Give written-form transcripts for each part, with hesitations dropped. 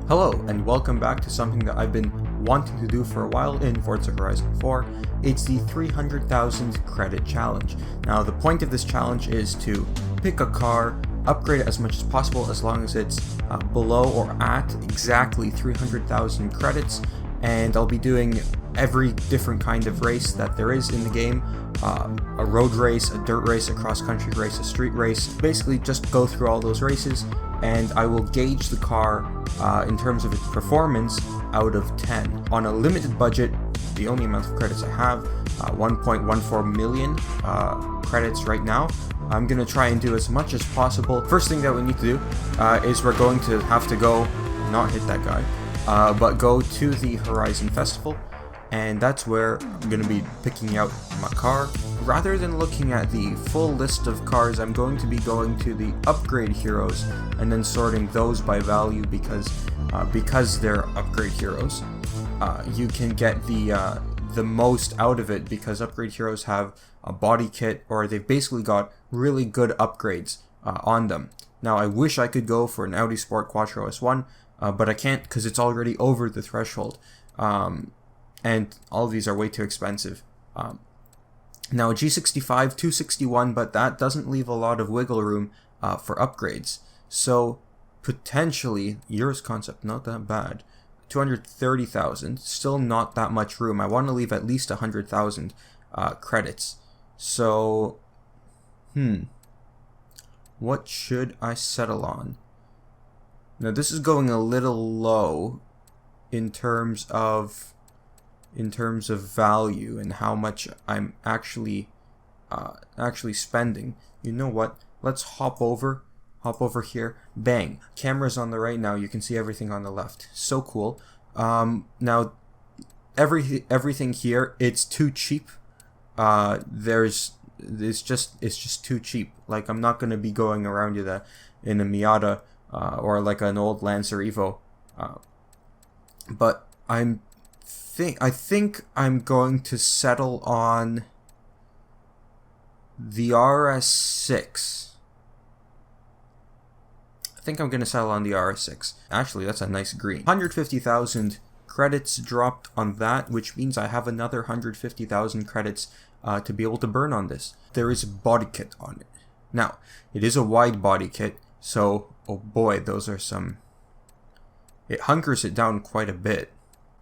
Hello, and welcome back to something that I've been wanting to do for a while in Forza Horizon 4. It's the 300,000 credit challenge. Now, the point of this challenge is to pick a car, upgrade it as much as possible as long as it's below or at exactly 300,000 credits, and I'll be doing every different kind of race that there is in the game. A road race, a dirt race, a cross-country race, a street race. Basically, just go through all those races, and I will gauge the car in terms of its performance out of 10. On a limited budget, the only amount of credits I have, 1.14 million credits right now. I'm going to try and do as much as possible. First thing that we need to do is we're going to have to go, not hit that guy, but go to the Horizon Festival, and that's where I'm going to be picking out my car. Rather than looking at the full list of cars, I'm going to be going to the upgrade heroes and then sorting those by value because they're upgrade heroes. You can get the most out of it because upgrade heroes have a body kit, or they've basically got really good upgrades on them. Now, I wish I could go for an Audi Sport Quattro S1, but I can't because it's already over the threshold. And all of these are way too expensive. Now, a G65, 261, but that doesn't leave a lot of wiggle room for upgrades. So, potentially, Eurus Concept, not that bad. 230,000, still not that much room. I want to leave at least 100,000 credits. So, what should I settle on? Now, this is going a little low in terms of value and how much I'm actually spending. You know what? Let's hop over here. Bang! Camera's on the right now. You can see everything on the left. So cool. Now, everything here, it's too cheap. It's just too cheap. Like, I'm not gonna be going around in a Miata or like an old Lancer Evo. But I think I'm going to settle on the RS6. I think I'm going to settle on the RS6. Actually, that's a nice green. 150,000 credits dropped on that, which means I have another 150,000 credits to be able to burn on this. There is a body kit on it. Now, it is a wide body kit, so, oh boy, those are some... It hunkers it down quite a bit.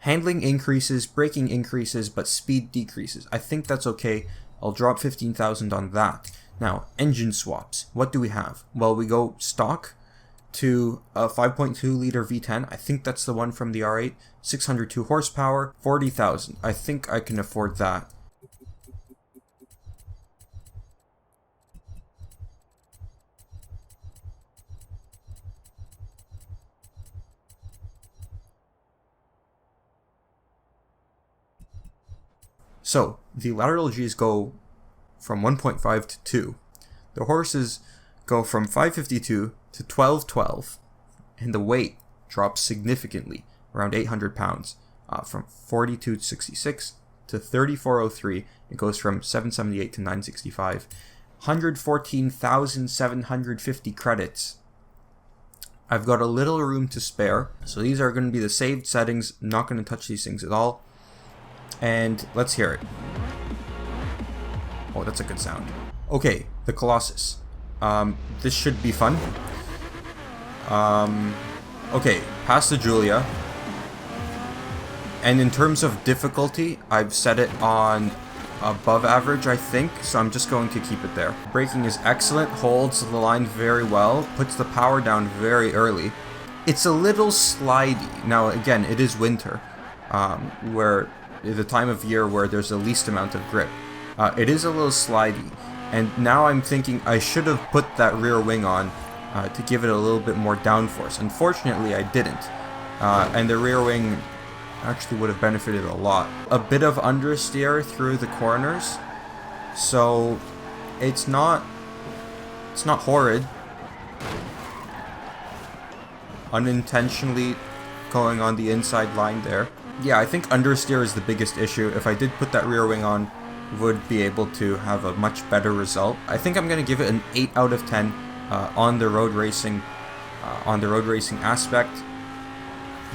Handling increases, braking increases, but speed decreases. I think that's okay. I'll drop 15,000 on that. Now, engine swaps. What do we have? Well, we go stock to a 5.2 liter V10. I think that's the one from the R8. 602 horsepower, 40,000. I think I can afford that. So, the lateral Gs go from 1.5 to 2. The horses go from 552 to 1212. And the weight drops significantly, around 800 pounds. From 4266 to 3403. It goes from 778 to 965. 114,750 credits. I've got a little room to spare. So these are going to be the saved settings. Not going to touch these things at all. And let's hear it. Oh, that's a good sound. Okay, the Colossus. This should be fun. Okay, past the Julia. And in terms of difficulty, I've set it on above average, I think. So I'm just going to keep it there. Braking is excellent, holds the line very well, puts the power down very early. It's a little slidey. Now, again, it is winter, where... the time of year where there's the least amount of grip. It is a little slidey, and now I'm thinking I should have put that rear wing on to give it a little bit more downforce. Unfortunately, I didn't, and the rear wing actually would have benefited a lot. A bit of understeer through the corners, so it's not horrid. Unintentionally going on the inside line there. Yeah, I think understeer is the biggest issue. If I did put that rear wing on, would be able to have a much better result. I think I'm going to give it an 8 out of 10 on the road racing aspect.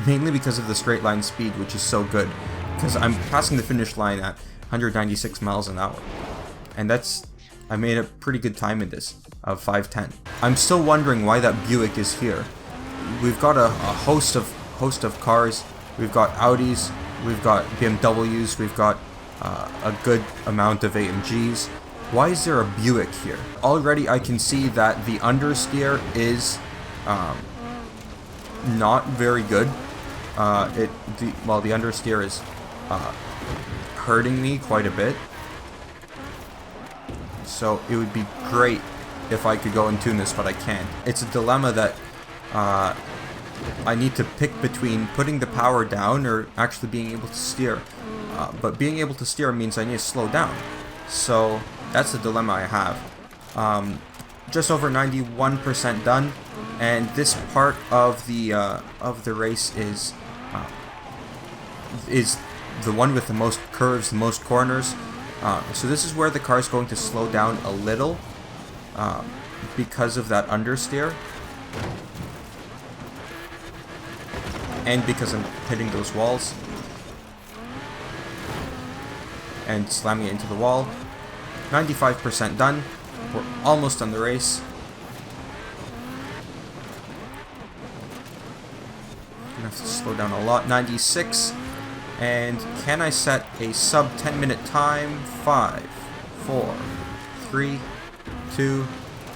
mainly because of the straight line speed, which is so good. Because I'm passing the finish line at 196 miles an hour. And I made a pretty good time in this, of 5:10. I'm still wondering why that Buick is here. We've got a host of cars. We've got Audis, we've got BMWs, we've got a good amount of AMGs. Why is there a Buick here? Already I can see that the understeer is not very good. The understeer is hurting me quite a bit. So it would be great if I could go and tune this, but I can't. It's a dilemma that I need to pick between putting the power down or actually being able to steer. But being able to steer means I need to slow down. So that's the dilemma I have. Just over 91% done, and this part of the race is the one with the most curves, the most corners. So this is where the car is going to slow down a little because of that understeer. And because I'm hitting those walls. And slamming it into the wall. 95% done. We're almost done the race. Gonna have to slow down a lot. 96. And can I set a sub 10-minute time? 5, 4, 3, 2.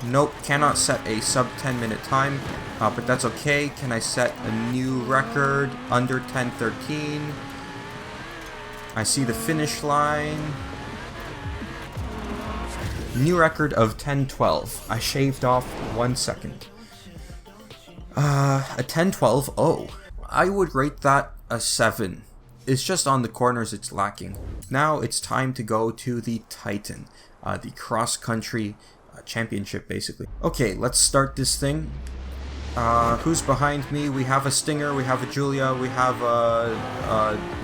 Nope, cannot set a sub 10-minute time. But that's okay. Can I set a new record under 10:13? I see the finish line. New record of 10:12. I shaved off 1 second. A 10:12. Oh, I would rate that a 7. It's just on the corners it's lacking. Now it's time to go to the Titan, the cross-country championship, basically. Okay, let's start this thing. Who's behind me? We have a Stinger, we have a Julia, we have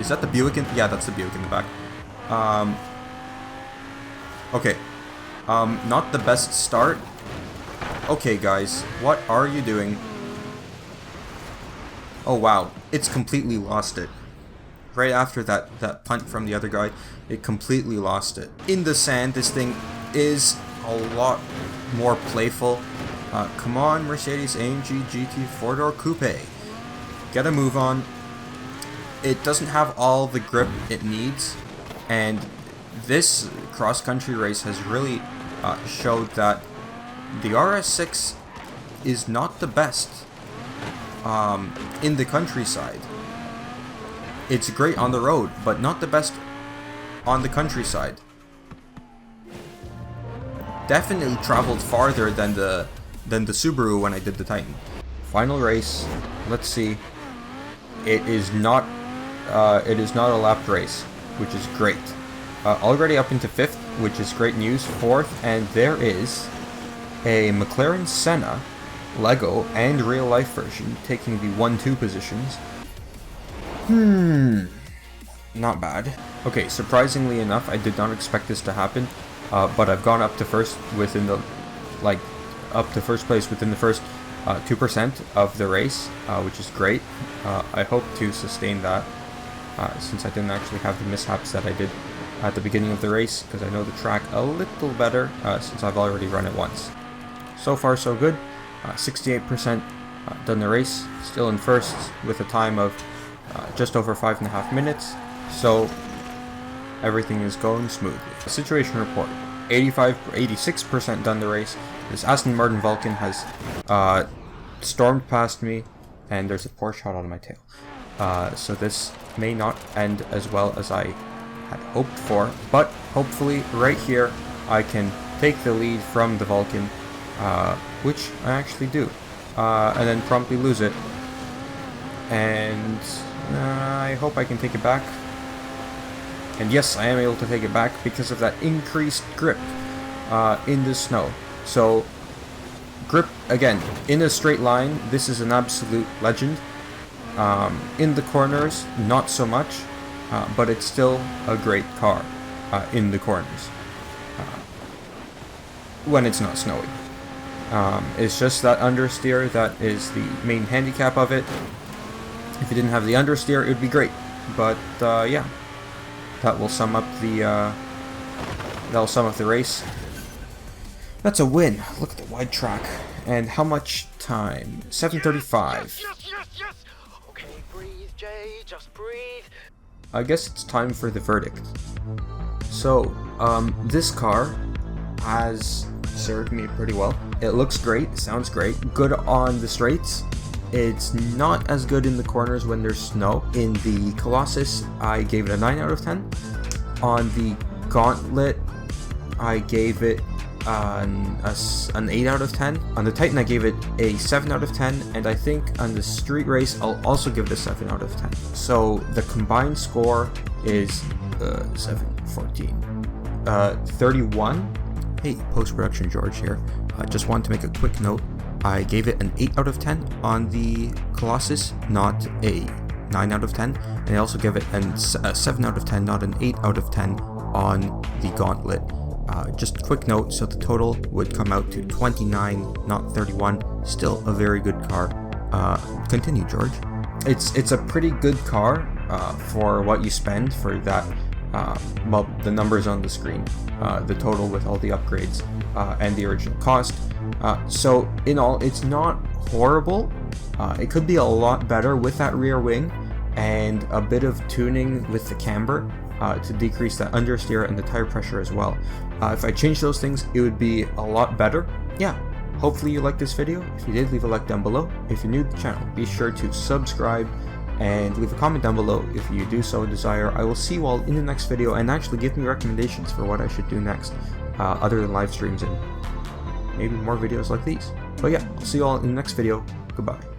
is that the Buick? Yeah, that's the Buick in the back. Okay. Not the best start. Okay, guys, what are you doing? Oh, wow. It's completely lost it. Right after that punt from the other guy, it completely lost it. In the sand, this thing is a lot more playful. Come on, Mercedes AMG GT 4-door Coupe. Get a move on. It doesn't have all the grip it needs, and this cross-country race has really showed that the RS6 is not the best in the countryside. It's great on the road, but not the best on the countryside. Definitely traveled farther than the Subaru when I did the Titan. Final race. Let's see. It is not a lapped race, which is great. Already up into 5th, which is great news. 4th, and there is a McLaren Senna Lego and real life version taking the 1-2 positions. Not bad. Okay, surprisingly enough, I did not expect this to happen, but I've gone up to first within the first place within the first 2% of the race, which is great. I hope to sustain that since I didn't actually have the mishaps that I did at the beginning of the race, because I know the track a little better since I've already run it once. So far so good. 68% done the race, still in first with a time of just over 5.5 minutes, so everything is going smoothly. Situation report: 86% done the race. This Aston Martin Vulcan has stormed past me, and there's a poor shot on my tail. So this may not end as well as I had hoped for, but hopefully right here I can take the lead from the Vulcan, which I actually do, and then promptly lose it. And I hope I can take it back. And yes, I am able to take it back because of that increased grip in the snow. So, grip, again, in a straight line, this is an absolute legend. In the corners, not so much, but it's still a great car in the corners when it's not snowy. It's just that understeer that is the main handicap of it. If it didn't have the understeer, it would be great. But yeah, that will sum up the race. That's a win. Look at the wide track. And how much time? 7:35. Yes. Okay, breathe, Jay. Just breathe. I guess it's time for the verdict. So, this car has served me pretty well. It looks great, sounds great, good on the straights. It's not as good in the corners when there's snow. In the Colossus, I gave it a 9 out of 10. On the Gauntlet, I gave it an 8 out of 10. On the Titan, I gave it a 7 out of 10, and I think on the Street Race, I'll also give it a 7 out of 10. So the combined score is 7, 14, 31. Hey, post-production George here. Just wanted to make a quick note. I gave it an 8 out of 10 on the Colossus, not a 9 out of 10. And I also gave it a 7 out of 10, not an 8 out of 10 on the Gauntlet. Just a quick note, so the total would come out to 29, not 31. Still a very good car. Continue, George. It's a pretty good car for what you spend for that. Well, the numbers on the screen, the total with all the upgrades, and the original cost. So in all, it's not horrible. It could be a lot better with that rear wing and a bit of tuning with the camber to decrease that understeer and the tire pressure as well. If I change those things, it would be a lot better. Yeah, hopefully you liked this video. If you did, leave a like down below. If you're new to the channel, be sure to subscribe and leave a comment down below if you do so desire. I will see you all in the next video, and actually give me recommendations for what I should do next, other than live streams and maybe more videos like these. But yeah, I'll see you all in the next video. Goodbye.